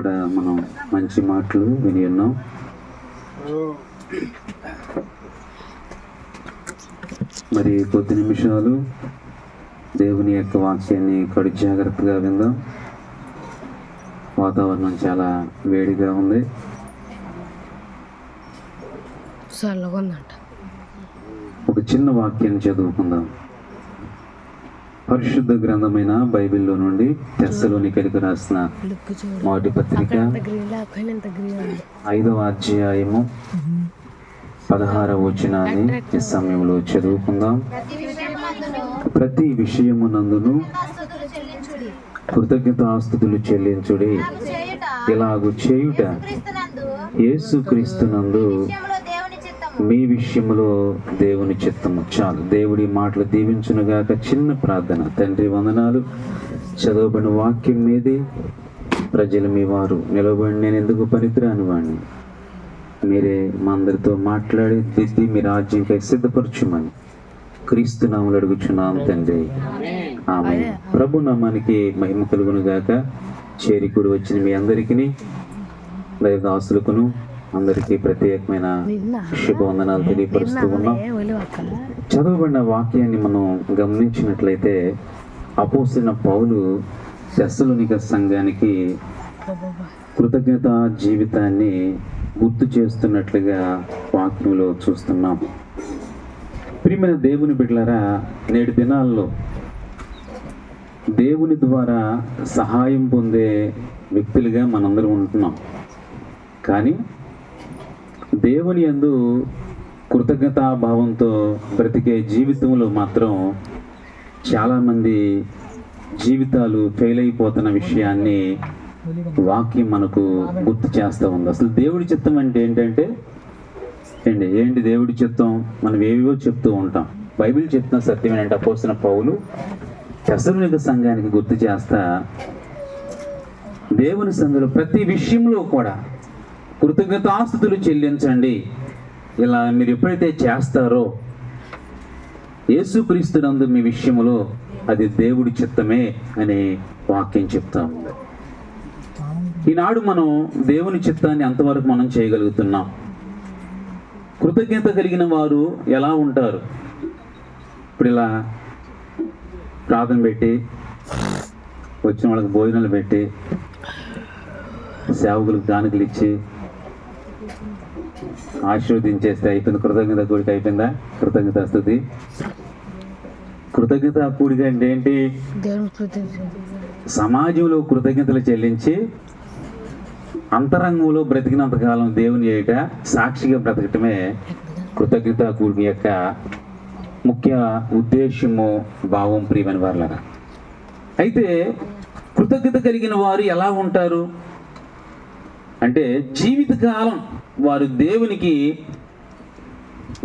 కూడా మనం మంచి మాటలు విని ఉన్నాం. మరి కొద్ది నిమిషాలు దేవుని యొక్క వాక్యాన్ని కడు జాగ్రత్తగా విందాం. వాతావరణం చాలా వేడిగా ఉంది. ఒక చిన్న వాక్యాన్ని చదువుకుందాం. పరిశుద్ధ గ్రంథమైన బైబిల్లో నుండి తెస్సలోనికైలకు రాసిన మొదటి పత్రిక 5వ అధ్యాయము 16వ వచనాన్ని ఈ సమయంలో చదువుకుందాం. ప్రతి విషయమునందును కృతజ్ఞతాస్తుతులు చెల్లించుడి, ఇలాగు చేయుట యేసుక్రీస్తునందు మీ విషయంలో దేవుని చిత్తము. చాలు. దేవుడి మాటలు దీవించునుగాక. చిన్న ప్రార్థన. తండ్రి వందనాలు. చదవబడిన వాక్యం మీది ప్రజలు మీ వారు నిలబడి నేను ఎందుకు పనికిరాని వాడిని మీరే మా అందరితో మాట్లాడి దిద్ది మీ రాజ్యంకై సిద్ధపరచుమని క్రీస్తు నామములో అడుగుచున్నాం తండ్రి, ఆమేన్. ప్రభు నామానికి మహిమ కలుగునుగాక. చేరికూడి వచ్చిన మీ అందరికీ దైవదాసులకును అందరికీ ప్రత్యేకమైన శుభవందనాలు తెలియపరుస్తూ ఉన్నాం. చదవబడిన వాక్యాన్ని మనం గమనించినట్లయితే అపోస్తలుడైన పౌలు తెస్సలోనిక సంఘానికి కృతజ్ఞత జీవితాన్ని గుర్తు చేస్తున్నట్లుగా వాక్యంలో చూస్తున్నాం. ప్రియమైన దేవుని బిడ్డలారా, నేటి దినాల్లో దేవుని ద్వారా సహాయం పొందే వ్యక్తులుగా మనందరం ఉంటున్నాం. కానీ దేవుని యందు కృతజ్ఞతాభావంతో బ్రతికే జీవితంలో మాత్రం చాలామంది జీవితాలు ఫెయిల్ అయిపోతున్న విషయాన్ని వాక్యం మనకు గుర్తు చేస్తూ ఉంది. అసలు దేవుడి చిత్తం అంటే ఏంటంటే ఏంటి దేవుడి చిత్తం? మనం ఏవేవో చెప్తూ ఉంటాం. బైబిల్ చెప్తున్న సత్యం ఏంటంటే అపోస్తలుడైన పౌలు తెస్సలోనిక సంఘానికి గుర్తు చేస్తా దేవుని సంఘంలో ప్రతి విషయంలో కూడా కృతజ్ఞతాస్తుతులు చెల్లించండి. ఇలా మీరు ఎప్పుడైతే చేస్తారో యేసుక్రీస్తునందు మీ విషయంలో అది దేవుడి చిత్తమే అని వాక్యం చెప్తా ఉంది. ఈనాడు మనం దేవుని చిత్తాన్ని అంతవరకు మనం చేయగలుగుతున్నాం. కృతజ్ఞత కలిగిన వారు ఎలా ఉంటారు? ఇప్పుడు ఇలా ప్రార్థన పెట్టి వచ్చిన వాళ్ళకి భోజనాలు పెట్టి సేవకులకు కానుకలు ఇచ్చి ఆశీర్వదించేస్తే అయిపోయింది. కృతజ్ఞత కూడిక అయిపోయిందా? కృతజ్ఞత స్తుతి. కృతజ్ఞత కూడిక అంటే ఏంటి? సమాజంలో కృతజ్ఞతలు చెల్లించి అంతరంగంలో బ్రతికినంతకాలం దేవుని ఏట సాక్షిగా బ్రతకటమే కృతజ్ఞత కూడిక యొక్క ముఖ్య ఉద్దేశము, భావం. ప్రియమైన వారులారా, అయితే కృతజ్ఞత కలిగిన వారు ఎలా ఉంటారు అంటే జీవితకాలం వారు దేవునికి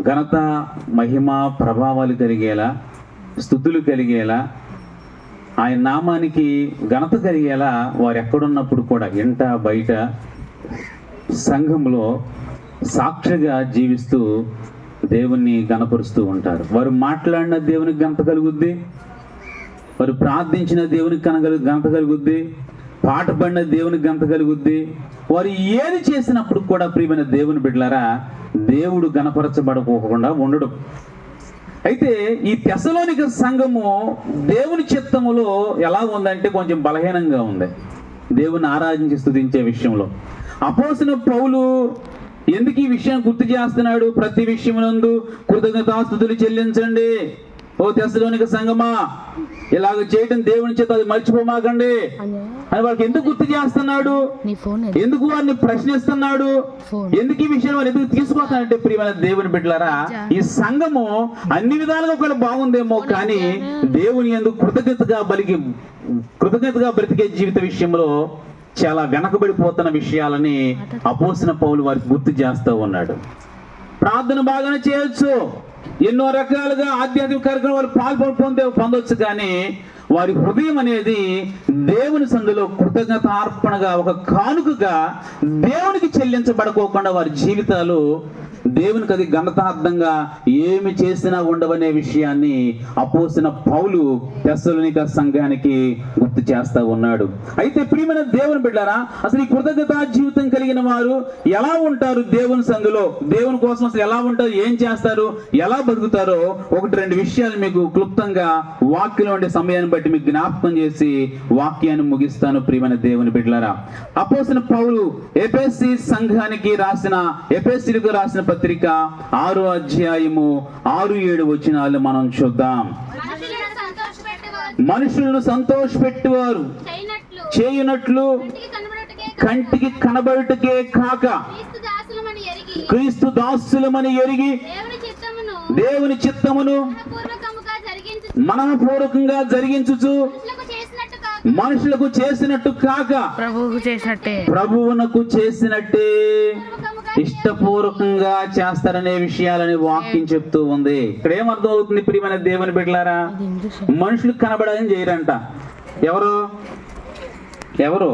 ఘనత, మహిమ, ప్రభావాలు కలిగేలా, స్తుతులు కలిగేలా, ఆయన నామానికి ఘనత కలిగేలా వారు ఎక్కడున్నప్పుడు కూడా ఇంట బయట సంఘంలో సాక్షిగా జీవిస్తూ దేవుణ్ణి గణపరుస్తూ ఉంటారు. వారు మాట్లాడిన దేవునికి ఘనత కలుగుద్ది, వారు ప్రార్థించిన దేవునికి ఘనత కలుగుద్ది, పాట పడిన దేవునికి ఘనత కలుగుద్ది. వారు ఏది చేసినప్పుడు కూడా ప్రియమైన దేవుని బిడ్డలారా దేవుడు గణపరచబడకోకుండా ఉండడు. అయితే ఈ తెస్సలోనిక సంఘము దేవుని చిత్తములో ఎలా ఉందంటే కొంచెం బలహీనంగా ఉంది దేవుని ఆరాధించి స్తుతించే విషయంలో. అపోస్తలుడైన పౌలు ఎందుకు ఈ విషయం గుర్తు చేస్తున్నాడు? ప్రతి విషయమునందు కృతజ్ఞతాస్తుతులు చెల్లించండి. ఓ తెస్సలోనిక సంఘమా, ఇలాగ చేయడం దేవుని చేత అది మర్చిపోమాకండి అని వాళ్ళకి ఎందుకు గుర్తు చేస్తున్నాడు? ఎందుకు వారిని ప్రశ్నిస్తున్నాడు? ఎందుకు ఈ విషయం వారు ఎందుకు తీసుకొస్తానంటే ప్రియమైన దేవుని బిడ్డలారా, ఈ సంఘము అన్ని విధాలుగా ఒకవేళ బాగుందేమో కానీ దేవుని ఎందుకు కృతజ్ఞతగా బ్రతికే జీవిత విషయంలో చాలా వెనకబడిపోతున్న విషయాలని అపోస్తలుడైన పౌలు వారికి గుర్తు చేస్తూ ఉన్నాడు. ప్రార్థన బాగానే చేయొచ్చు, ఎన్నో రకాలుగా ఆధ్యాత్మిక కార్యక్రమాలు పొందొచ్చు, కానీ వారి హృదయం అనేది దేవుని సందులో కృతజ్ఞతార్పణగా, ఒక కానుకగా దేవునికి చెల్లించబడుకోకుండా వారి జీవితాలు దేవునికి అది ఘనతార్థంగా ఏమి చేసినా ఉండవనే విషయాన్ని అపోస్తలుడైన పౌలు తెస్సలోనిక సంఘానికి గుర్తు చేస్తా ఉన్నాడు. అయితే ప్రియమైన దేవుని బిడ్డలారా, అసలు ఈ కృతజ్ఞతా జీవితం కలిగిన వారు ఎలా ఉంటారు దేవుని సంఘంలో? దేవుని కోసం అసలు ఎలా ఉంటారు, ఏం చేస్తారు, ఎలా బతుకుతారో ఒకటి రెండు విషయాలు మీకు క్లుప్తంగా వాక్యంలో ఉండే సమయాన్ని బట్టి మీకు జ్ఞాపకం చేసి వాక్యాన్ని ముగిస్తాను. ప్రియమైన దేవుని బిడ్డలారా, అపోస్తలుడైన పౌలు ఎఫెసీ సంఘానికి ఎఫెసీయులకు రాసిన పత్రిక 6వ అధ్యాయము 6-7 వచనాలు మనం చూద్దాం. మనుషులను సంతోషపెట్టువారు చేయునట్లు కంటికి కనబడుటకే కాక క్రీస్తు దాసులమని ఎరిగి దేవుని చిత్తమును మనఃపూర్వకంగా జరిగించుచు మనుషులకు చేసినట్టు కాక ప్రభువునకు చేసినట్టే ఇష్టపూర్వకంగా చేస్తారనే విషయాలని వాక్యం చెప్తూ ఉంది. ఇక్కడ ఏమర్థం అవుతుంది ప్రియమైన దేవుని బిడ్డలారా? మనుషులకు కనబడాలని చేయరంట. ఎవరు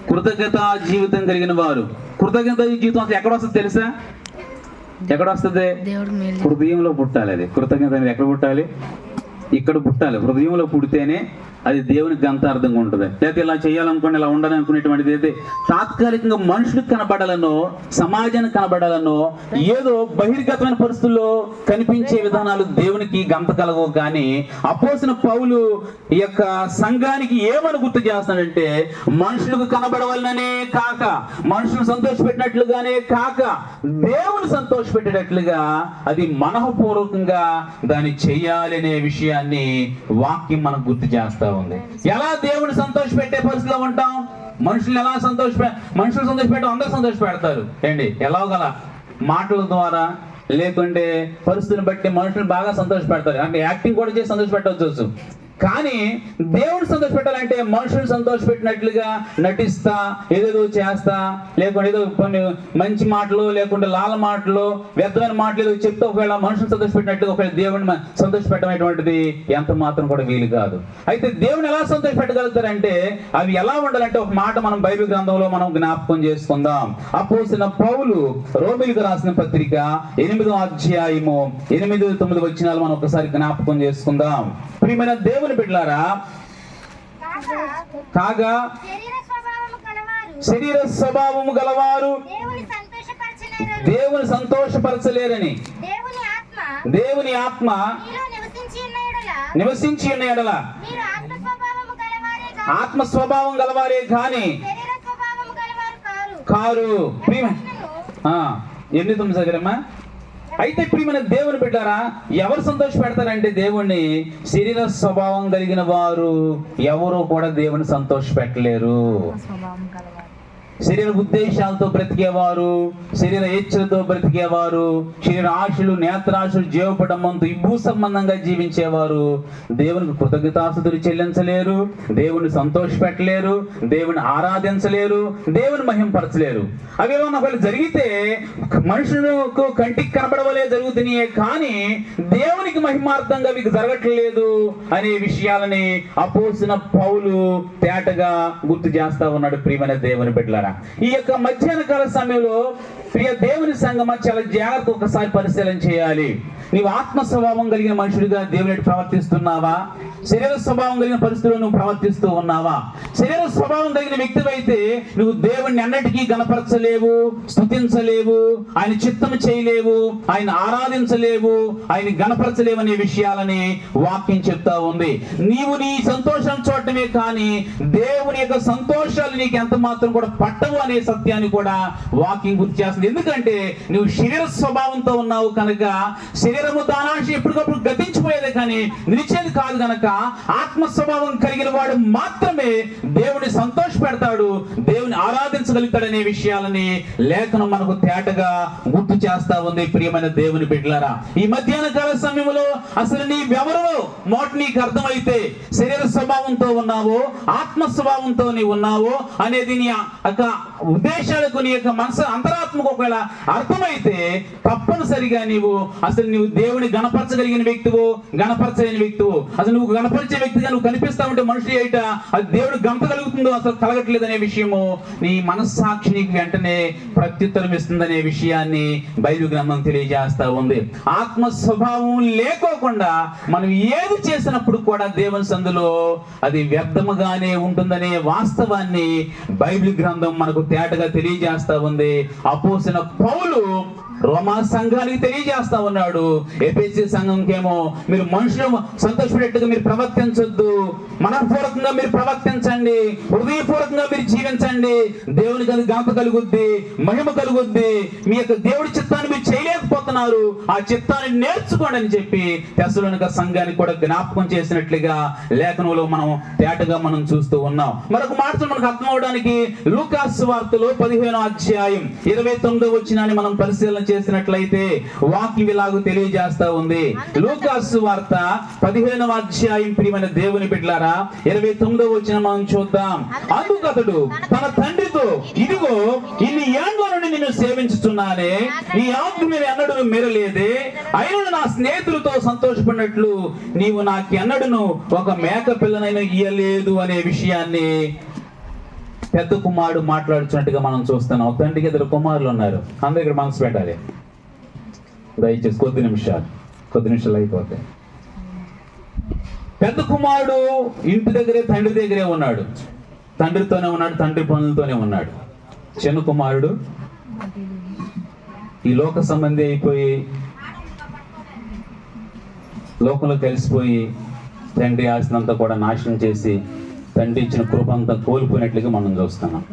కృతజ్ఞత జీవితం కలిగిన వారు. కృతజ్ఞత జీవితం అసలు ఎక్కడ వస్తుంది తెలుసా? ఎక్కడ వస్తుంది? హృదయంలో పుట్టాలి. అది కృతజ్ఞత అనేది ఎక్కడ పుట్టాలి? ఇక్కడ పుట్టాలి. హృదయంలో పుడితేనే అది దేవునికి గంతార్థంగా ఉంటుంది. లేకపోతే ఇలా చేయాలనుకోండి, ఇలా ఉండాలని అనుకునేటువంటిది అయితే తాత్కాలికంగా మనుషులకు కనబడాలనో సమాజానికి కనబడాలనో ఏదో బహిర్గతమైన పరిస్థితుల్లో కనిపించే విధానాలు దేవునికి గంత కలగవు. కానీ అపోస్తలుడైన పౌలు ఈ యొక్క సంఘానికి ఏమని గుర్తు చేస్తాడంటే, మనుషులకు కనబడవాలనే కాక, మనుషులను సంతోషపెట్టినట్లుగానే కాక, దేవుని సంతోషపెట్టేటట్లుగా అది మనఃపూర్వకంగా దాన్ని చేయాలి అనే విషయాన్ని వాక్యం మనకు గుర్తు చేస్తా ఉంది. ఎలా దేవుని సంతోషపెట్టే పరిస్థితిలో ఉంటాం? మనుషులు సంతోషపెట్టాం, అందరూ సంతోషపెడతారు ఏంటి? ఎలాగల మాటల ద్వారా, లేకుంటే పరిస్థితిని బట్టి మనుషులు బాగా సంతోషపెడతారు. అంటే యాక్టింగ్ కూడా చేసి సంతోషపెట్టవచ్చు. కానీ దేవుని సంతోషపెట్టాలంటే మనుషులు సంతోషపెట్టినట్లుగా నటిస్తా, ఏదేదో చేస్తా, లేకుంటే ఏదో కొన్ని మంచి మాటలు, లేకుంటే లాల మాటలు, వ్యర్థమైన మాటలు ఏదో చెప్తే ఒకవేళ మనుషులు సంతోషపెట్టినట్టుగా ఒకవేళ దేవుని సంతోషపెట్టమైనటువంటిది ఎంత మాత్రం కూడా వీలు కాదు. అయితే దేవుని ఎలా సంతోషపెట్టగలుగుతారంటే అవి ఎలా ఉండాలంటే ఒక మాట మనం బైబిల్ గ్రంథంలో మనం జ్ఞాపకం చేసుకుందాం. అపోస్తలుడైన పౌలు రోమీయులకు రాసిన పత్రిక 8వ అధ్యాయము 8-9 వచనాలు మనం ఒకసారి జ్ఞాపకం చేసుకుందాం. ప్రియమైన దేవుని బిడ్డలారా, కాగా శరీర స్వభావము గలవారు దేవుని సంతోషపరచలేరని దేవుని ఆత్మ నివసించి ఉన్న ఎడల ఆత్మ స్వభావం గలవారే కానీ కారు. 8 సగరమ్మా. అయితే ప్రియమైన దేవుని బిడ్డారా, ఎవరు సంతోష పెడతారంటే దేవుణ్ణి శరీర స్వభావం కలిగిన వారు ఎవరు కూడా దేవుని సంతోష పెట్టలేరు. శరీర ఉద్దేశాలతో బ్రతికేవారు, శరీర ఇచ్చలతో బ్రతికేవారు, శరీర ఆశలు, నేత్రాశలు, జీవపడమంతో ఇబ్బు సంబంధంగా జీవించేవారు దేవునికి కృతజ్ఞతాస్తుతులు చెల్లించలేరు, దేవుని సంతోష పెట్టలేరు, దేవుని ఆరాధించలేరు, దేవుని మహింపరచలేరు. అవేమన్నా ఒకవేళ జరిగితే మనుషులకు కంటికి కనబడవలే జరుగుతున్నాయే కానీ దేవునికి మహిమార్థంగా మీకు జరగట్లేదు అనే విషయాలని అపోస్తలుడైన పౌలు తేటగా గుర్తు చేస్తా ఉన్నాడు. ప్రియమైన దేవుని బిడ్డలారా, ఈ యొక్క మధ్యాహ్న కాల సమయంలో ప్రియ దేవుని సంగమా చాలా జాగ్రత్త ఒకసారి పరిశీలన చేయాలి. నీవు ఆత్మ స్వభావం కలిగిన మనుషుడిగా దేవుని ప్రవర్తిస్తున్నావా? శరీర స్వభావం కలిగిన పరిస్థితుల్లో నువ్వు ప్రవర్తిస్తూ ఉన్నావా? శరీర స్వభావం కలిగిన వ్యక్తివైతే నువ్వు దేవుణ్ణి అన్నిటికీ గణపరచలేవు, స్తుతించలేవు, ఆయన చిత్తము చేయలేవు, ఆయన ఆరాధించలేవు, ఆయన గణపరచలేవు అనే విషయాలని వాక్యం చెప్తా ఉంది. నీవు నీ సంతోషం చూడటమే కానీ దేవుని యొక్క సంతోషాలు నీకు ఎంత మాత్రం కూడా పట్టవు అనే సత్యాన్ని కూడా వాక్యం గుర్తు చేస్తుంది. ఎందుకంటే నువ్వు శరీర స్వభావంతో ఉన్నావు కనుక శరీరము దానాశ ఎప్పటికప్పుడు గతించిపోయేదే కానీ నిలిచేది కాదు కనుక ఆత్మ స్వభావం కలిగిన వాడు మాత్రమే దేవుని సంతోష పెడతాడు, దేవుని ఆరాధించగలుగుతాడనే విషయాలని లేఖనం మనకు తేటగా గుర్తు చేస్తా ఉంది. ప్రియమైన దేవుని బిడ్డలారా, ఈ మధ్యాహ్న కాల సమయంలో అసలు నీవెవరో మోట నీకు అర్థమైతే శరీర స్వభావంతో ఉన్నావో ఆత్మ స్వభావంతో నీవు ఉన్నావో అనేది నీ యొక్క యొక్క ఉద్దేశాలకు నీ యొక్క మనసు అంతరాత్మకు ఒకవేళ అర్థమైతే తప్పనిసరిగా అసలు నువ్వు దేవుని గణపరచగలిగిన వ్యక్తివు, గణపరచలేని వ్యక్తివు. అసలు నువ్వు గణపరిచే వ్యక్తిగా నువ్వు కనిపిస్తా ఉంటే మనిషి అయిట అది దేవుడు గంత కలుగుతుందో అసలు కలగట్లేదు అనే విషయము నీ మనస్సాక్షి నీకు వెంటనే ప్రత్యుత్తరం ఇస్తుందనే విషయాన్ని బైబిల్ గ్రంథం తెలియజేస్తా ఉంది. ఆత్మ స్వభావం లేకోకుండా మనం ఏది చేసినప్పుడు కూడా దేవుని సందులో అది వ్యర్థముగానే ఉంటుందనే వాస్తవాన్ని బైబిల్ గ్రంథం మనకు తేటగా తెలియజేస్తా ఉంది. అపోస్తలుడైన పౌలు రోమా సంఘానికి తెలియజేస్తా ఉన్నాడు. ఎఫెసీ సంఘంకేమో మీరు మనుషులు సంతోషపడేట్టుగా మీరు ప్రవర్తించొద్దు, మనపూర్వకంగా మీరు ప్రవర్తించండి, హృదయపూర్వకంగా మీరు జీవించండి, దేవునికి అది ఘనత కలుగుద్ది, మహిమ కలుగుద్ది. మీ యొక్క దేవుడి చిత్తాన్ని మీరు చేయలేకపోతున్నారు, ఆ చిత్తాన్ని నేర్చుకోండి అని చెప్పి తెస్సలోనిక సంఘానికి కూడా జ్ఞాపకం చేసినట్లుగా లేఖనంలో మనం తేటగా మనం చూస్తూ ఉన్నాం. మరొక మాట మనకు అర్థం అవడానికి లూకాసు సువార్తలో 15వ అధ్యాయం 29వ వచనాన్ని మనం పరిశీలన చేసినట్లయితే వాక్యం ఇలాగ తెలియజేస్తా ఉంది. లూకాసు సువార్త 15వ అధ్యాయం ప్రియమైన దేవుని బిడ్డలారా 29వ వచనం మనం చూద్దాం. అందుకు అతడు తన తండ్రితో, ఇదిగో ఇన్ని ఏండ్ల నుండి నిన్ను సేవించుచున్నానే, నీ ఆజ్ఞ మీద ఎన్నడూ మెరలేదే, అయినా నా స్నేహితులతో సంతోషపడినట్లు నీవు నాకు ఎన్నడూను ఒక మేక పిల్లనైనా ఇయ్యలేదు అనే విషయాన్ని పెద్ద కుమారుడు మాట్లాడుతున్నట్టుగా మనం చూస్తున్నాం. ఒక తండ్రికి 2 కుమారులు ఉన్నారు. అందరూ ఇక్కడ మనసు పెట్టాలి దయచేసి, కొద్ది నిమిషాలు అయిపోతాయి. పెద్ద కుమారుడు ఇంటి దగ్గరే తండ్రి దగ్గరే ఉన్నాడు, తండ్రితోనే ఉన్నాడు, తండ్రి పనులతోనే ఉన్నాడు. చిన్న కుమారుడు ఈ లోక సంబంధి అయిపోయి లోకంలో కలిసిపోయి తండ్రి ఆస్తినంతా కూడా నాశనం చేసి తండ్రి ఇచ్చిన కృప అంతా కోల్పోయినట్లుగా మనం చూస్తున్నాం.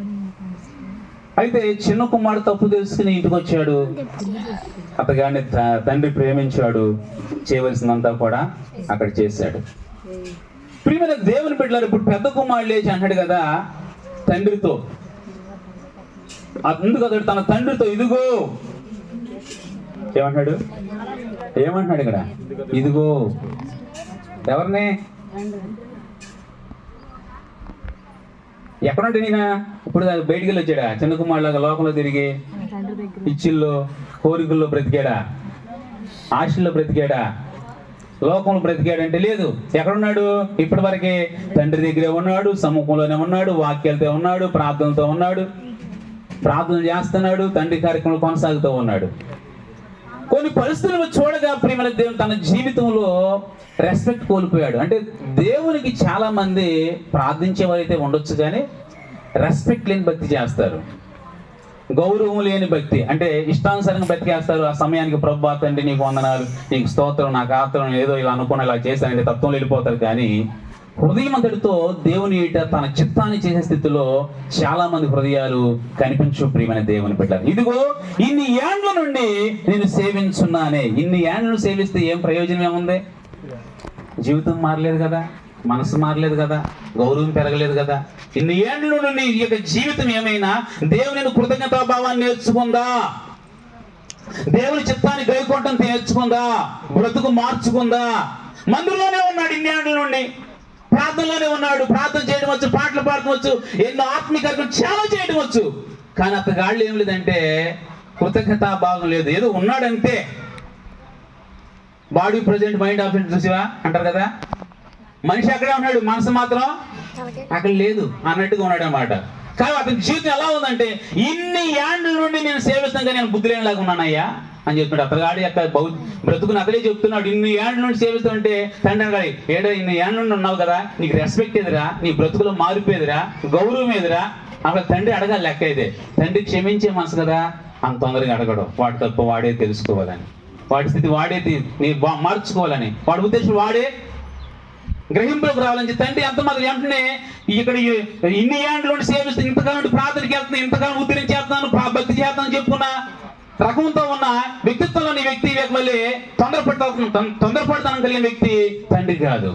అయితే చిన్న కుమారుడు తప్పు తెలుసుకుని ఇంటికి వచ్చాడు, అతగాన్ని తండ్రి ప్రేమించాడు, చేయవలసినంతా కూడా అక్కడ చేశాడు. ప్రియమైన దేవుని బిడ్డలారు, ఇప్పుడు పెద్ద కుమారుడు లేచి అంటాడు కదా తండ్రితో, అందుకు అతడు తన తండ్రితో, ఇదిగో ఏమంటున్నాడు ఇక్కడ, ఇదిగో ఎవరిని ఎక్కడుంటే నేను ఇప్పుడు బయటికి వెళ్ళి వచ్చాడా? చిన్న కుమారులాగా లోకంలో తిరిగి ఇచ్చిల్లో కోరికల్లో బ్రతికాడా? ఆశల్లో బ్రతికాడా? లోకంలో బ్రతికాడంటే లేదు. ఎక్కడున్నాడు? ఇప్పటి వరకే తండ్రి దగ్గరే ఉన్నాడు, సముఖంలోనే ఉన్నాడు, వాక్యాలతో ఉన్నాడు, ప్రార్థనతో ఉన్నాడు, ప్రార్థన చేస్తున్నాడు, తండ్రి కార్యక్రమంలో కొనసాగుతూ ఉన్నాడు. కొన్ని పరిస్థితులు చూడగా ప్రియమైన దేవుని తన జీవితంలో రెస్పెక్ట్ కోల్పోయాడు. అంటే దేవునికి చాలా మంది ప్రార్థించేవారైతే ఉండొచ్చు, కానీ రెస్పెక్ట్ లేని భక్తి చేస్తారు, గౌరవం లేని భక్తి, అంటే ఇష్టానుసారంగా బతికేస్తారు. ఆ సమయానికి ప్రభు తండ్రి నీకు వందనాలు, నీకు స్తోత్రం, నాకు ఆత్రం, ఏదో ఇలా అనుకున్న ఇలా చేశానంటే తత్వం వెళ్ళిపోతారు. కానీ హృదయం అంతటితో దేవుని తన చిత్తాన్ని చేసే స్థితిలో చాలా మంది హృదయాలు కనిపించు. ప్రియమైన దేవుని బిడ్డలారా, ఇదిగో ఇన్ని ఏండ్ల నుండి నేను సేవించున్నానే. ఇన్ని ఏండ్లను సేవిస్తే ఏం ప్రయోజనం ఏముంది? జీవితం మారలేదు కదా, మనసు మారలేదు కదా, గౌరవం పెరగలేదు కదా. ఇన్ని ఏండ్ల నుండి ఈ యొక్క జీవితం ఏమైనా దేవుని కృతజ్ఞతాభావాన్ని నేర్చుకుందా, దేవుని చిత్తాన్ని గైకొనటం నేర్చుకుందా, బ్రతుకు మార్చుకుందా? మందిరంలోనే ఉన్నాడు ఇన్ని ఏండ్ల నుండి, ప్రార్థనలోనే ఉన్నాడు, ప్రార్థన చేయడం వచ్చు, పాటలు పాడటం వచ్చు, ఎన్నో ఆత్మీయ కార్యక్రమం చాలా చేయడం వచ్చు. కానీ అతగాళ్ళు ఏం లేదంటే కృతజ్ఞతాభావం లేదు, ఏదో ఉన్నాడంతే. బాడీ ప్రజెంట్ మైండ్ ఆబ్సెంట్ చూసివా అంటారు కదా, మనిషి అక్కడే ఉన్నాడు, మనసు మాత్రం అక్కడ లేదు అన్నట్టుగా ఉన్నాడు అన్నమాట. కానీ అతని జీవితం ఎలా ఉందంటే, ఇన్ని ఏండ్ల నుండి నేను సేవిస్తాను కానీ నేను బుద్ధి లేనిలాగా ఉన్నానయ్యా అని చెప్తున్నాడు. అతగాడి యొక్క బ్రతుకుని అతలే చెప్తున్నాడు. ఇన్ని ఏండ్ల నుండి సేవిస్తుంటే తండ్రి అడగాలి, ఏడా ఇన్ని ఏండ్ల నుండి ఉన్నావు కదా, నీకు రెస్పెక్ట్ ఎదురా, నీ బ్రతుకులో మారిపోయేదిరా, గౌరవం ఎదురా అక్కడ తండ్రి అడగాలి. లెక్క అయితే తండ్రి క్షమించే మనసు కదా, అంత తొందరగా అడగడం. వాడి తప్ప వాడే తెలుసుకోవాలని, వాడి స్థితి వాడే నీ మార్చుకోవాలని, వాడి ఉద్దేశం వాడే గ్రహింపులకు రావాలని తండ్రి అంత మాత్రం వెంటనే ఇక్కడ ఇన్ని ఏండ్ల నుండి సేవిస్తే, ఇంతకాలం ప్రార్థనకి వెళ్తున్నాను, ఇంతకాలం ఉద్ధరణ చేస్తున్నాను, భక్తి చేస్తానని చెప్పుకున్నా రకంతో ఉన్న వ్యక్తిత్వంలోని వ్యక్తి మళ్ళీ తొందరపడతానం కలిగిన వ్యక్తి తండ్రి కాదు.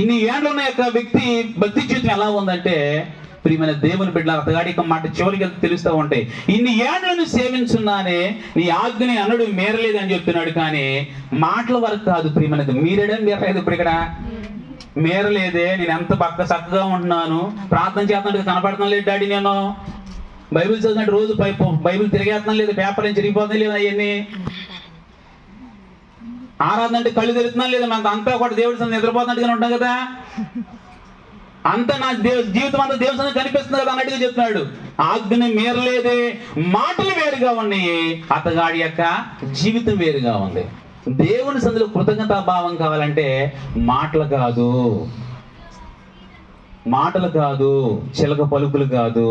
ఇన్ని ఏండ్లు ఉన్న యొక్క వ్యక్తి భక్తి జీవితం ఎలా ఉందంటే, ప్రియమైన దేవుని బిడ్డల అతగాడి యొక్క మాట చివరికి తెలుస్తూ ఉంటాయి. ఇన్ని ఏండ్లను సేవించున్నానే, నీ ఆజ్ఞని అన్నడు మేరలేదు అని చెప్తున్నాడు. కానీ మాటల వరకు కాదు ప్రియమైనది, మీరేడని మేరలేదు. ఇప్పుడు ఇక్కడ మేరలేదే, నేను ఎంత చక్కగా ఉంటున్నాను, ప్రార్థన చేస్తున్నట్టు కనపడతాను లేదు డాడీ, నేను బైబిల్ చదివినట్టు రోజు బైబిల్ తిరిగేస్తున్నాం లేదు, పేపర్ ఏం చిరిగిపోతున్నాయి లేదు, అవన్నీ ఆరాధన అంటే కళ్ళు తెరుతున్నాం లేదు, మనకు అంతా కూడా దేవుడి సన్నిధిలో నిద్రపోతున్నట్టుగా ఉంటాం కదా, అంతా నా జీవితం అంతా దేవుడి సన్నిధిలో కనిపిస్తుంది కదా అన్నట్టుగా చెప్తున్నాడు. ఆజ్ఞని మీరలేదే, మాటలు వేరుగా ఉన్నాయి, అతగాడి యొక్క జీవితం వేరుగా ఉంది. దేవుని సన్నిధిలో కృతజ్ఞతాభావం కావాలంటే మాటలు కాదు, మాటలు కాదు, చిలక పలుకులు కాదు,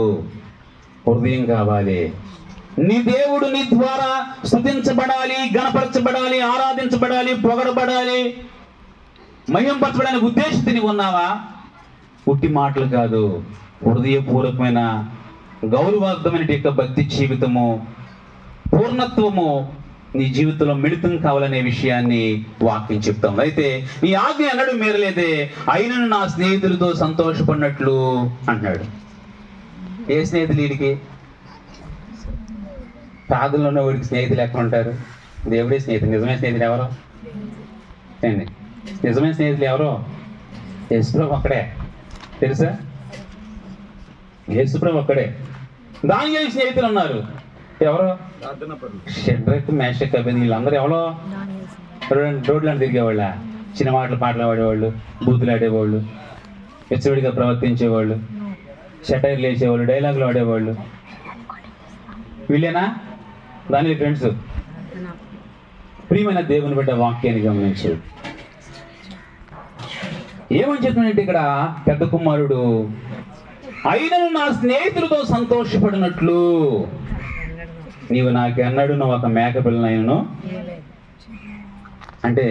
హృదయం కావాలి. నీ దేవుడు నీ ద్వారా స్తుతించబడాలి, గణపరచబడాలి, ఆరాధించబడాలి, పొగడబడాలి, మహింపరచబడాలని ఉద్దేశించి నీవు ఉన్నావా? ఉట్టి మాటలు కాదు, హృదయపూర్వకమైన గౌరవార్థమైన యొక్క భక్తి జీవితము, పూర్ణత్వము నీ జీవితంలో మిళితం కావాలనే విషయాన్ని వాక్యం చెప్తాం. అయితే నీ ఆజ్ఞ అన్నాడు మేరలేదే, అయినను నా స్నేహితులతో సంతోషపడినట్లు అంటున్నాడు. ఏ స్నేహితులు వీడికి? ప్రార్థనలో ఉన్న వాడికి స్నేహితులు ఎక్కడ ఉంటారు? దేవుడే స్నేహితులు. నిజమైన స్నేహితులు ఎవరో అండి? నిజమైన స్నేహితులు ఎవరో? యేసుప్రభు ఒక్కడే, తెలుసా? యేసుప్రభు ఒక్కడే. దానియేలు స్నేహితులు ఉన్నారు, ఎవరో? షడ్రక్, మేషక్, అబేద్నెగో, వీళ్ళందరూ ఎవరో? రోడ్లను తిరిగేవాళ్ళ, చిన్న మాటలు పాటలు ఆడేవాళ్ళు, బూతులు ఆడేవాళ్ళు, వెచ్చవిడిగా ప్రవర్తించేవాళ్ళు, షటైర్లు వేసేవాళ్ళు, డైలాగులు ఆడేవాళ్ళు, వీళ్ళేనా దాని ఫ్రెండ్స్? ప్రియమైన దేవుని బిడ్డ వాక్యాన్ని గమనించు. ఏమని చెప్తున్నట్టు ఇక్కడ పెద్ద కుమారుడు, అయినను నా స్నేహితులతో సంతోషపడినట్లు నీవు నాకు అన్నాడు, నువ్వు ఒక మేక పిల్లనైనను. అంటే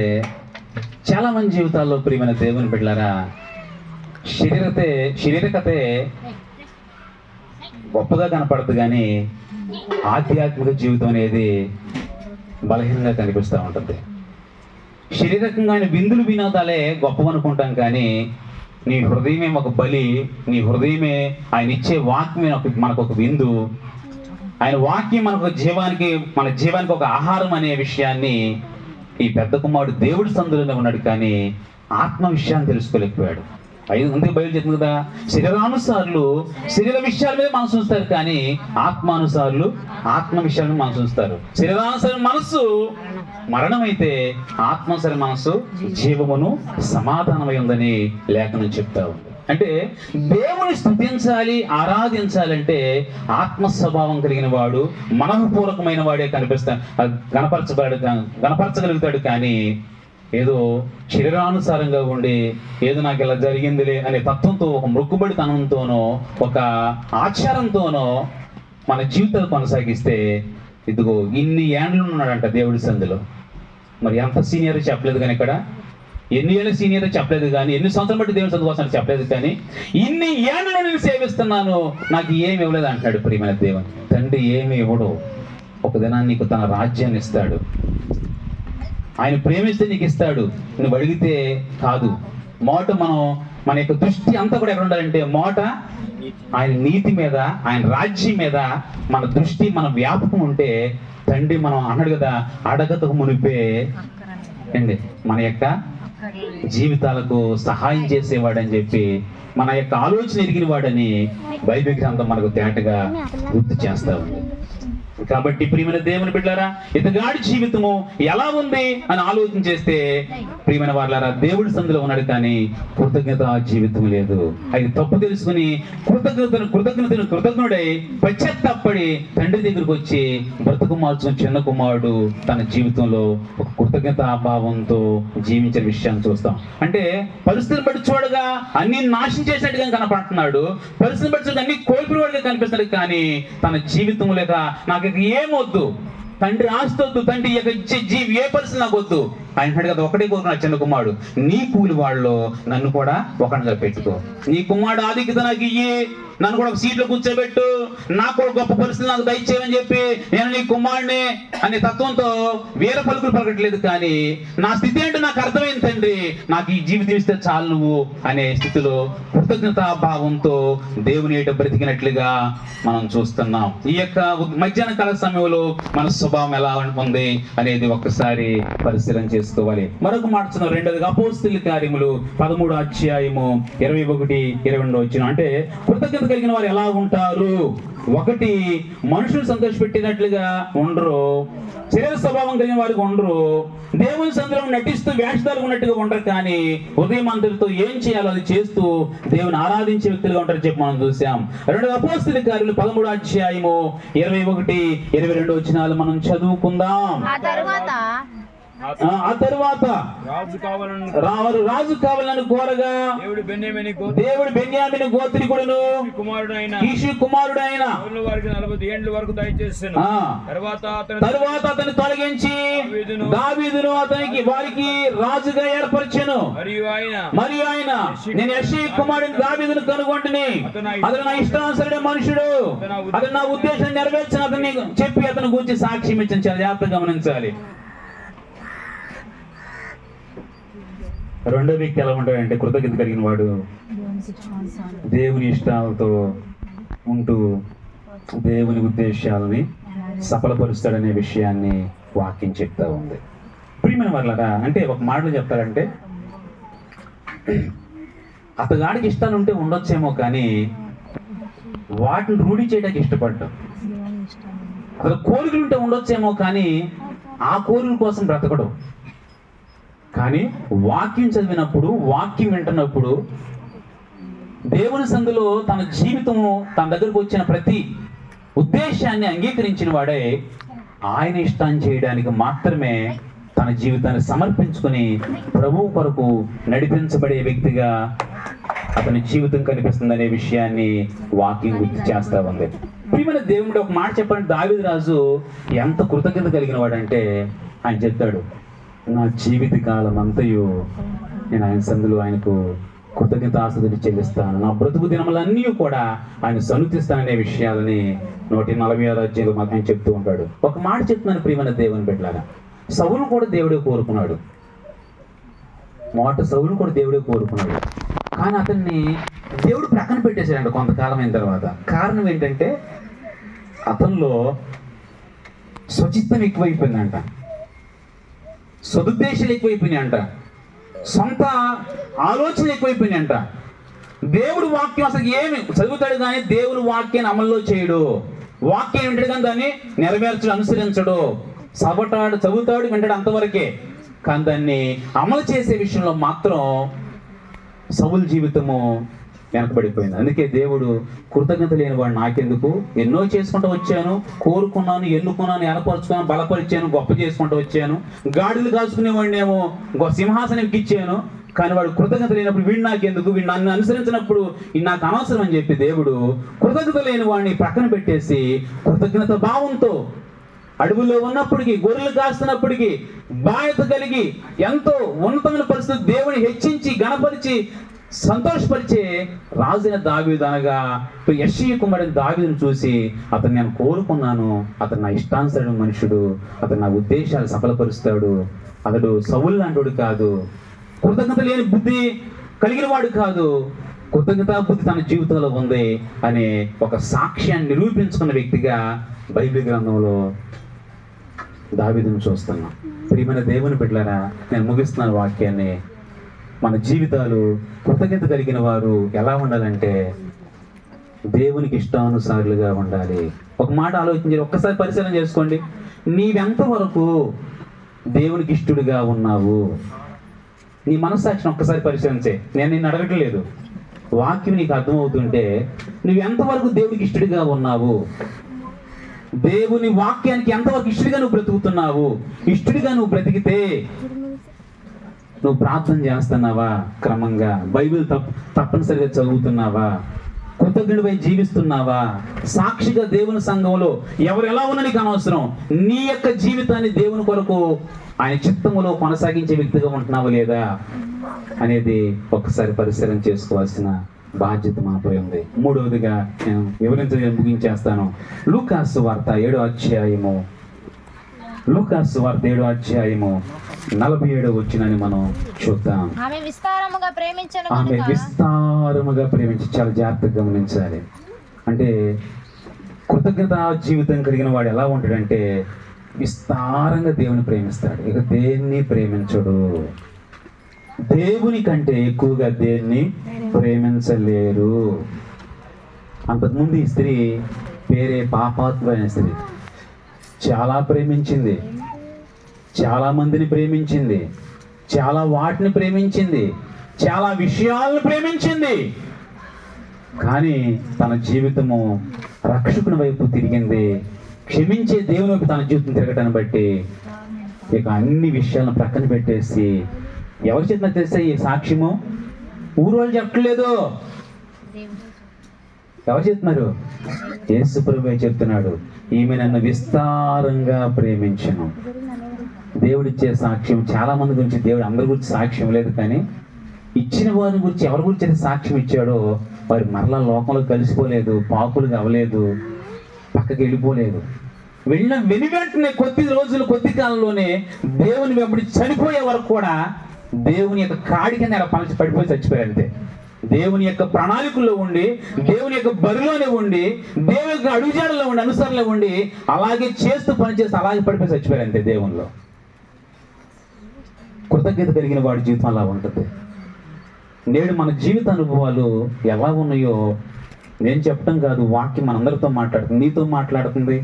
చాలా మంది జీవితాల్లో ప్రియమైన దేవుని బిడ్డలారా, శరీరకతే గొప్పగా కనపడదు, కానీ ఆధ్యాత్మిక జీవితం అనేది బలహీనంగా కనిపిస్తూ ఉంటుంది. శారీరకంగా ఆయన విందులు వినోదాలే గొప్పవనుకుంటాం, కానీ నీ హృదయమే ఒక బలి, నీ హృదయమే ఆయన ఇచ్చే వాక్యమే మనకు ఒక విందు, ఆయన వాక్యం మనకు మన జీవానికి ఒక ఆహారం అనే విషయాన్ని ఈ పెద్ద కుమారుడు దేవుడి సందులోనే ఉన్నాడు, కానీ ఆత్మ విషయాన్ని తెలుసుకోలేకపోయాడు. అందుకే బయలు చెప్తుంది కదా, శరీరానుసారులు శరీర విషయాల మీద మనసు ఉంచుతారు, కానీ ఆత్మానుసారులు ఆత్మ విషయాల మీద మనసు ఉంచుతారు. శరీరానుసారి మనస్సు మరణమైతే ఆత్మానుసారి మనస్సు జీవమును సమాధానమై ఉందని లేఖనం చెప్తా ఉంది. అంటే దేవుని స్తుతించాలి, ఆరాధించాలంటే ఆత్మ స్వభావం కలిగిన వాడు, మనఃపూర్వకమైన వాడే గణపరచగలుగుతాడు, కానీ ఏదో శరీరానుసారంగా ఉండి ఏదో నాకు ఇలా జరిగిందిలే అనే తత్వంతో, ఒక మొక్కుబడితనంతోనో ఒక ఆచారంతోనో మన జీవితాలు కొనసాగిస్తే, ఇదిగో ఇన్ని ఏండ్లు ఉన్నాడంట దేవుడి సందులో. మరి ఎంత సీనియర్ చెప్పలేదు, కానీ ఇక్కడ ఎన్ని ఏళ్ళ సీనియర్ చెప్పలేదు, కానీ ఎన్ని సంవత్సరం బట్టి దేవుడి సందు కోసం చెప్పలేదు, కానీ ఇన్ని ఏండ్లు నేను సేవిస్తున్నాను, నాకు ఏమి ఇవ్వలేదు అంటాడు. ప్రియమైన దేవుని తండ్రి ఏమి ఇవ్వడు, ఒక దినాన్ని నీకు తన రాజ్యాన్ని ఇస్తాడు. ఆయన ప్రేమిస్తే నీకు ఇస్తాడు, నువ్వు అడిగితే కాదు. మన యొక్క దృష్టి అంతా కూడా ఎక్కడ ఉండాలంటే ఆయన నీతి మీద, ఆయన రాజ్యం మీద మన దృష్టి, మన వ్యాపకం ఉంటే తండ్రి మనం అన్నాడు కదా, అడగతకు మునిపే అండి మన యొక్క జీవితాలకు సహాయం చేసేవాడని చెప్పి, మన యొక్క ఆలోచన ఎరిగిన వాడని బైబిల్ గ్రంథం మనకు తేటగా గుర్తు చేస్తా ఉంది. కాబట్టి ప్రియమైన దేవుని బిడ్డలారా, ఇతగాడి జీవితము ఎలా ఉంది అని ఆలోచన చేస్తే, ప్రియమైన వారులారా, దేవుడి సందులో ఉన్నాడు, కానీ కృతజ్ఞత జీవితం లేదు. అది తప్పు తెలుసుకుని కృతజ్ఞుడై పశ్చాత్తాపడి తండ్రి దగ్గరకు వచ్చి బ్రతుకు మార్చుకుని చిన్న కుమారుడు తన జీవితంలో ఒక కృతజ్ఞతాభావంతో జీవించే విషయాన్ని చూస్తాం. అంటే పరిస్థితిని బట్టి చూడగా అన్ని నాశనం చేసినట్టుగా కనపడుతున్నాడు, పరిస్థితిని బట్టి అన్ని కోల్పోయేవాడుగా కనిపిస్తున్నాడు, కానీ తన జీవితం లేక నాకు ఏమొద్దు, తండ్రి ఆస్తి వద్దు, తండ్రి ఇచ్చే జీవి ఏ పరిస్థితి నాకు వద్దు, ఆయన కదా ఒకటే కోరుకున్నాడు చిన్న కుమారుడు, నీ కూలి వాళ్ళలో నన్ను కూడా ఒకటిగా పెట్టుకో, నీ కుమారుడు ఆధిక్యత నాకు ఇయ్యి, నన్ను కూడా ఒక సీట్లో కూర్చోబెట్టు, నాకు కూడా గొప్ప పరిస్థితులు నాకు దయచేయమని చెప్పి నేను నీ కుమారుడిని అనే తత్వంతో వీర పలుకులు పలకట్లేదు, కానీ నా స్థితి ఏంటో నాకు అర్థమైంది తండ్రి, నాకు ఈ జీవితం ఇస్తే చాలు నువ్వు అనే స్థితిలో కృతజ్ఞతాభావంతో దేవుని ఏట బ్రతికినట్లుగా మనం చూస్తున్నాం. ఈ యొక్క మధ్యాహ్న కాల సమయంలో మన స్వభావం ఎలా ఉంది అనేది ఒక్కసారి పరిశీలన చేసుకోవాలి. మరొక మాట చూద్దాం, రెండోదిగా అపోస్తలుల కార్యములు 13వ అధ్యాయము 21-22 వచ్చిన, అంటే కృతజ్ఞత కలిగిన వారు ఎలా ఉంటారు ఒకటి మనుషులు సంతోషపెట్టినట్లుగా ఉండరు, శరీర స్వభావం కలిగిన వారికి ఉండరు, దేవుని సందులో నటిస్తూ వేషధారులు ఉన్నట్టుగా ఉండరు, కానీ హృదయమంతటితో ఏం చేయాలో అది చేస్తూ దేవుని ఆరాధించే వ్యక్తులుగా ఉంటారని చెప్పి మనం చూసాం. 2 అపోస్తలుల కార్యాలు 13వ అధ్యాయము 21, 22 వచనాలు మనం చదువుకుందాం. ఆ తరువాత రాజు కావాలని కోరగా దేవుడు బెన్యామీను గోత్రికుడును కీషు కుమారుడైన వారికి 40 ఏండ్ల వరకు దయచేసాను. తరువాత అతను తొలగించి దావీదును వారికి రాజుగా ఏర్పరిచెను. మరియు ఆయన నేను యెష్షయి కుమారుని దావీదును కనుగొంటిని, అతను నా ఇష్టానుసరుడే మనుషుడు, అతను నా ఉద్దేశం నెరవేర్చిన అతన్ని చెప్పి అతను గురించి సాక్ష్యం ఇచ్చిన. చాలా జాగ్రత్తగా గమనించాలి. రెండో వ్యక్తి ఎలా ఉంటాడంటే కృతజ్ఞత కలిగిన వాడు, దేవుని ఇష్టాలతో ఉంటూ దేవుని ఉద్దేశాలని సఫలపరుస్తాడనే విషయాన్ని వాక్యం చెప్తా ఉంది. ప్రియమైన వాళ్ళగా, అంటే ఒక మాటలో చెప్తారంటే అతగాడికి ఇష్టాలు ఉంటే ఉండొచ్చేమో, కానీ వాటిని రూఢి చేయడానికి ఇష్టపడ్డాం. అసలు కోరికలు ఉంటే ఉండొచ్చేమో, కానీ ఆ కోరికల కోసం బ్రతకడం. కానీ వాక్యం చదివినప్పుడు, వాక్యం వింటున్నప్పుడు, దేవుని సందులో తన జీవితము తన దగ్గరకు వచ్చిన ప్రతి ఉద్దేశాన్ని అంగీకరించిన వాడే ఆయన ఇష్టాన్ని చేయడానికి మాత్రమే తన జీవితాన్ని సమర్పించుకొని ప్రభువు కొరకు నడిపించబడే వ్యక్తిగా అతని జీవితం కనిపిస్తుందనే విషయాన్ని వాక్యం గుర్తు చేస్తా ఉంది. ప్రియమైన దేవుడు ఒక మాట చెప్పండి, దావీదు రాజు ఎంత కృతజ్ఞత కలిగిన వాడంటే ఆయన చెప్తాడు, నా జీవిత కాలం అంతయు నేను ఆయన సందులో ఆయనకు కృతజ్ఞతాస్తుతులు చెల్లిస్తాను, నా బ్రతుకు దినములన్నీ కూడా ఆయన సన్నుతిస్తాననే విషయాలని 146 అధ్యాయంలో మాకు ఆయన చెప్తూ ఉంటాడు. ఒక మాట చెప్తున్నాను ప్రియమైన దేవుని బిడ్డలారా, సౌలు కూడా దేవుడే కోరుకున్నాడు. సౌలు కూడా దేవుడే కోరుకున్నాడు, కానీ అతన్ని దేవుడు ప్రక్కన పెట్టేశాడంట కొంతకాలం అయిన తర్వాత. కారణం ఏంటంటే అతనిలో స్వచిత్తం ఎక్కువైపోయిందంట, సదుద్దేశాలు ఎక్కువైపోయినాయంట, సొంత ఆలోచనలు ఎక్కువైపోయినాయంట. దేవుడు వాక్యం అసలు ఏమి చదువుతాడు కానీ దేవుని వాక్యాన్ని అమల్లో చేయడు. వాక్యం వింటాడు కానీ దాన్ని నెరవేర్చడు, అనుసరించడు. చదువుతాడు, వింటాడు అంతవరకే, కానీ దాన్ని అమలు చేసే విషయంలో మాత్రం సౌలు జీవితము వెనకబడిపోయింది. అందుకే దేవుడు కృతజ్ఞత లేని వాడు నాకెందుకు, ఎన్నో చేసుకుంటూ వచ్చాను, కోరుకున్నాను, ఎన్నుకున్నాను, ఏర్పరచుకున్నాను, బలపరిచాను, గొప్ప చేసుకుంటూ వచ్చాను, గాడిలు కాచుకునేవాడినేమో సింహాసనం ఎక్కిచ్చాను, కానీ వాడు కృతజ్ఞత లేనప్పుడు వీడు నాకెందుకు, వీడు నన్ను అనుసరించినప్పుడు ఇది నాకు అనవసరం అని చెప్పి దేవుడు కృతజ్ఞత లేని వాడిని పక్కన పెట్టేసి కృతజ్ఞత భావంతో అడవుల్లో ఉన్నప్పటికీ, గొర్రెలు కాస్తున్నప్పటికీ బాధ్యత కలిగి ఎంతో ఉన్నతమైన పరిస్థితి దేవుని హెచ్చించి గణపరిచి సంతోషపరిచే రాజైన దావీదు, అనగా యెష్షయి కుమారుడైన దావీదును చూసి అతను నేను కోరుకున్నాను, అతను నా ఇష్టానుసరైన మనుషుడు, అతను నా ఉద్దేశాలు సఫలపరుస్తాడు, అతడు సౌలు లాంటివాడు కాదు, కృతజ్ఞత లేని బుద్ధి కలిగిన వాడు కాదు, కృతజ్ఞతా బుద్ధి తన జీవితంలో ఉంది అనే ఒక సాక్ష్యాన్ని నిరూపించుకున్న వ్యక్తిగా బైబిల్ గ్రంథంలో దావీదును చూస్తున్నాం. ప్రియమైన దేవుని బిడ్డలారా, నేను ముగిస్తున్నాను వాక్యాన్ని. మన జీవితాలు కృతజ్ఞత కలిగిన వారు ఎలా ఉండాలంటే దేవునికి ఇష్టానుసారులుగా ఉండాలి. ఒక మాట ఆలోచించి ఒక్కసారి పరిశీలన చేసుకోండి, నీవెంతవరకు దేవునికి ఇష్టడుగా ఉన్నావు? నీ మనస్సాక్షిని ఒక్కసారి పరిశీలించే. నేను నిన్ను అడగట్లేదు, వాక్యం నీకు అర్థమవుతుంటే నువ్వెంతవరకు దేవునికి ఇష్టడుగా ఉన్నావు? దేవుని వాక్యానికి ఎంతవరకు ఇష్టడిగా నువ్వు బ్రతుకుతున్నావు? ఇష్టడిగా నువ్వు బ్రతికితే నువ్వు ప్రార్థన చేస్తున్నావా? క్రమంగా బైబిల్ తప్పనిసరిగా చదువుతున్నావా? కృతజ్ఞుడిపై జీవిస్తున్నావా? సాక్షిగా దేవుని సంఘంలో ఎవరు ఎలా ఉన్నా నీకు అనవసరం, నీ యొక్క జీవితాన్ని దేవుని కొరకు ఆయన చిత్తములో కొనసాగించే వ్యక్తిగా ఉంటున్నావా లేదా అనేది ఒకసారి పరిశీలన చేసుకోవాల్సిన బాధ్యత మనపై ఉంది. మూడవదిగా నేను ముగించేస్తాను. లూకాసు వార్త 7వ అధ్యాయము 47వ వచనాన్ని మనం చూద్దాం. ఆమె విస్తారముగా ప్రేమించి, చాలా జాగ్రత్తగా గమనించాలి. అంటే కృతజ్ఞత జీవితం కలిగిన వాడు ఎలా ఉంటాడంటే విస్తారంగా దేవుని ప్రేమిస్తాడు, ఇక దేన్ని ప్రేమించడు. దేవుని కంటే ఎక్కువగా దేన్ని ప్రేమించలేరు. అంతకుముందు ఈ స్త్రీ పేరే పాపాత్మైన స్త్రీ. చాలా ప్రేమించింది, చాలా మందిని ప్రేమించింది, చాలా వాటిని ప్రేమించింది, చాలా విషయాలను ప్రేమించింది. కానీ తన జీవితము రక్షకుని వైపు తిరిగింది. క్షమించే దేవుని వైపు తన జీవితం తిరగటాన్ని బట్టి ఇక అన్ని విషయాలను ప్రక్కన పెట్టేసి, ఎవరు చెప్పినా తెలిస్తే ఈ సాక్ష్యము ఊరు వాళ్ళు చెప్పట్లేదు. ఎవరు చెప్తున్నారు? యేసు ప్రభువే చెప్తున్నాడు, ఈమె నన్ను విస్తారంగా ప్రేమించను. దేవుడిచ్చే సాక్ష్యం చాలా మంది గురించి, దేవుడు అందరి గురించి సాక్ష్యం లేదు, కానీ ఇచ్చిన వారి గురించి, ఎవరి గురించి అయితే సాక్ష్యం ఇచ్చాడో వారు మరలా లోకంలో కలిసిపోలేదు, పాపులుగా అవ్వలేదు, పక్కకి వెళ్ళిపోలేదు. వెను వెంటనే కొద్ది రోజులు, కొద్ది కాలంలోనే దేవుని వెంబడి చనిపోయే వరకు కూడా దేవుని యొక్క కాడి కింద అలా పడిపోయి చచ్చిపోయారు. అంతే. దేవుని యొక్క ప్రణాళికల్లో ఉండి, దేవుని యొక్క బరిలోనే ఉండి, దేవుని యొక్క అడుగుజాడల్లో ఉండి, అనుసరణలో ఉండి అలాగే చేస్తూ పనిచేస్తూ అలాగే పడిపోయి చచ్చిపోయారు. అంతే. దేవునిలో కృతజ్ఞత కలిగిన వాడి జీవితం అలా ఉంటుంది. నేడు మన జీవిత అనుభవాలు ఎలా ఉన్నాయో నేను చెప్పడం కాదు, వాక్యం మనందరితో మాట్లాడుతుంది. నీతో మాట్లాడుతుంది,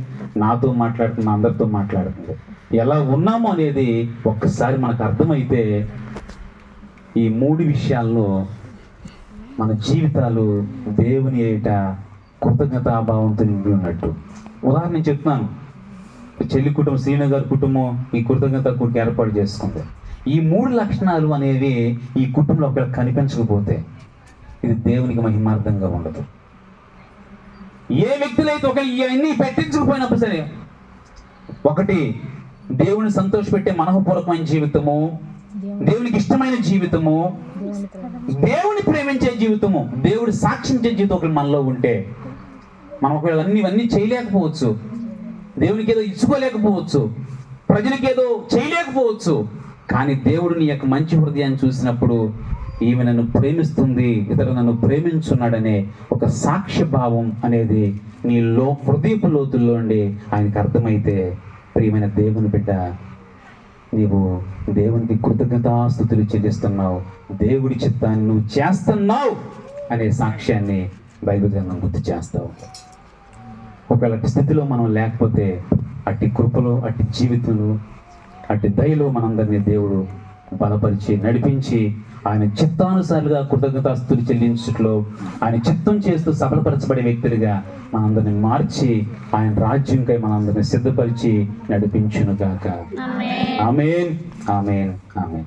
నాతో మాట్లాడుతుంది, అందరితో మాట్లాడుతుంది. ఎలా ఉన్నామో అనేది ఒక్కసారి మనకు అర్థమైతే ఈ 3 విషయాల్లో మన జీవితాలు దేవుని ఎదుట కృతజ్ఞతాభావంతో నిండి ఉన్నట్టు. ఉదాహరణ నేను చెప్తున్నాను. చెల్లి కుటుంబం, శ్రీను గారి కుటుంబం ఈ కృతజ్ఞత కూడిక ఏర్పాటు చేసుకుంది. ఈ 3 లక్షణాలు అనేవి ఈ కుటుంబంలో ఒకవేళ కనిపించకపోతే ఇది దేవునికి మహిమార్థంగా ఉండదు. ఏ వ్యక్తులైతే ఒక ఇవన్నీ పెట్టించకపోయినప్పుడు సరే, ఒకటి దేవుని సంతోషపెట్టే మనఃపూర్వకమైన జీవితము, దేవునికి ఇష్టమైన జీవితము, దేవుని ప్రేమించే జీవితము, దేవుడు సాక్షించే జీవితం ఒకటి మనలో ఉంటే, మనం ఒకవేళ ఇవన్నీ చేయలేకపోవచ్చు, దేవునికి ఏదో ఇచ్చుకోలేకపోవచ్చు, ప్రజలకి ఏదో చేయలేకపోవచ్చు, కానీ దేవుడు నీ యొక్క మంచి హృదయాన్ని చూసినప్పుడు ఈమె నన్ను ప్రేమిస్తుంది, ఇతరులు నన్ను ప్రేమించున్నాడనే ఒక సాక్ష్య భావం అనేది నీ హృదయపు లోతుల్లో ఉండి ఆయనకు అర్థమైతే, ప్రియమైన దేవుని బిడ్డ, నీవు దేవునికి కృతజ్ఞతాస్తుతులు చెల్లిస్తున్నావు, దేవుడి చిత్తాన్ని నువ్వు చేస్తున్నావు అనే సాక్ష్యాన్ని బైబిల్ గ్రంథం గుర్తు చేస్తావు. ఒకవేళ అట్టి స్థితిలో మనం లేకపోతే, అట్టి కృపలో, అట్టి జీవితంలో, అట్టి దయలో మనందరినీ దేవుడు బలపరిచి నడిపించి ఆయన చిత్తానుసారులుగా కృతజ్ఞతాస్తుతులు చెల్లించట్లో ఆయన చిత్తం చేస్తూ సఫలపరచబడే వ్యక్తులుగా మనందరిని మార్చి ఆయన రాజ్యంకై మనందరిని సిద్ధపరిచి నడిపించునుగాక. ఆమేన్, ఆమేన్, ఆమేన్.